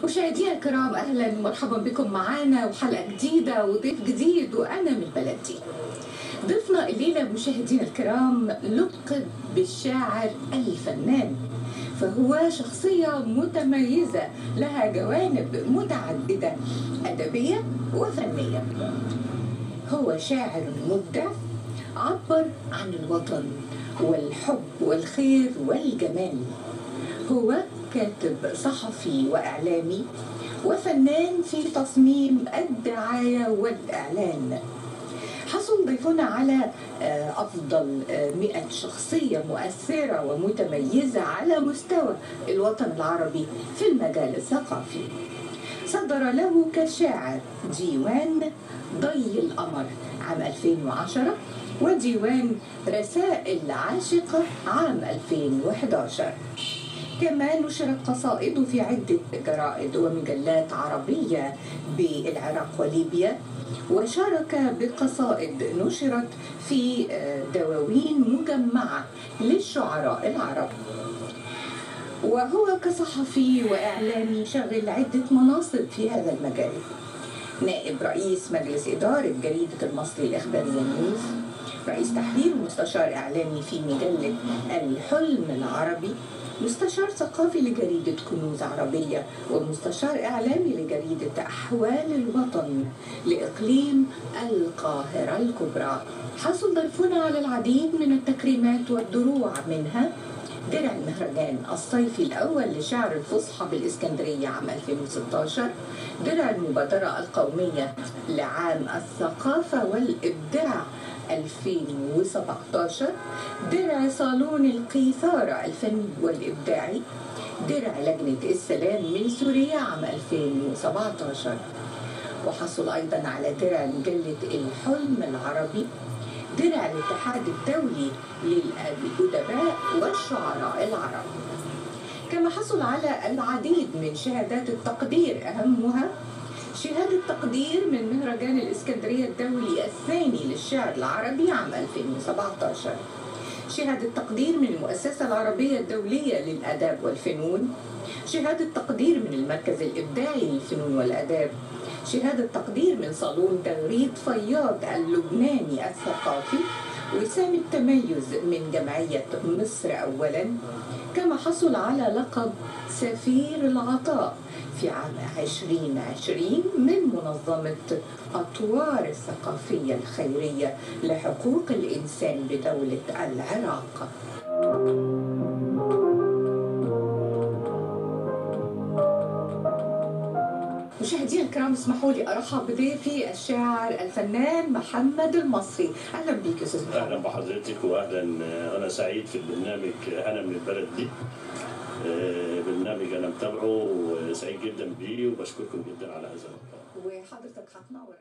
مشاهدينا الكرام، اهلا ومرحبا بكم معنا وحلقه جديده وضيف جديد وانا من بلدي. ضيفنا الليله مشاهدينا الكرام لقب بالشاعر الفنان، فهو شخصيه متميزه لها جوانب متعدده ادبيه وفنيه. هو شاعر مبدع عبر عن الوطن والحب والخير والجمال. هو كاتب صحفي وإعلامي وفنان في تصميم الدعاية والإعلان. حصل ضيفنا على أفضل 100 شخصية مؤثرة ومتميزة على مستوى الوطن العربي في المجال الثقافي. صدر له كشاعر ديوان ضي القمر عام 2010 وديوان رسائل عاشقة عام 2011. كما نشرت قصائده في عدة جرائد ومجلات عربية بالعراق وليبيا، وشارك بقصائد نشرت في دواوين مجمعة للشعراء العرب. وهو كصحفي وإعلامي شغل عدة مناصب في هذا المجال: نائب رئيس مجلس إدارة جريدة المصري الإخبارية نيوز، رئيس تحرير ومستشار إعلامي في مجلة الحلم العربي، مستشار ثقافي لجريدة كنوز عربية، ومستشار إعلامي لجريدة أحوال الوطن لإقليم القاهرة الكبرى. حصل ضيفنا على العديد من التكريمات والدروع، منها درع المهرجان الصيفي الأول لشعر الفصحى بالإسكندرية عام 2016، درع المبادرة القومية لعام الثقافة والإبداع 2017، درع صالون القيثارة الفني والإبداعي، درع لجنة السلام من سوريا عام 2017. وحصل أيضا على درع مجلة الحلم العربي، درع الاتحاد الدولي للأدباء والشعراء العرب. كما حصل على العديد من شهادات التقدير، أهمها شهادة تقدير من مهرجان الإسكندرية الدولي الثاني للشعر العربي عام 2017، شهادة تقدير من المؤسسة العربية الدولية للآداب والفنون، شهادة تقدير من المركز الإبداعي للفنون والآداب، شهادة تقدير من صالون تغريد فياض اللبناني الثقافي، وسام التميز من جمعية مصر أولا. كما حصل على لقب سفير العطاء في عام 2020 من منظمة أطوار الثقافية الخيرية لحقوق الإنسان بدولة العراق. مشاهدينا الكرام، اسمحوا لي ارحب بضيفي الشاعر الفنان محمد المصري. اهلا بك استاذ محمد. اهلا بحضرتك واهلا. انا سعيد في البرنامج. انا من البلد دي، برنامج انا متابعه وسعيد جدا بيه وبشكركم جدا على هذا اللقاء. وحضرتك هتنور.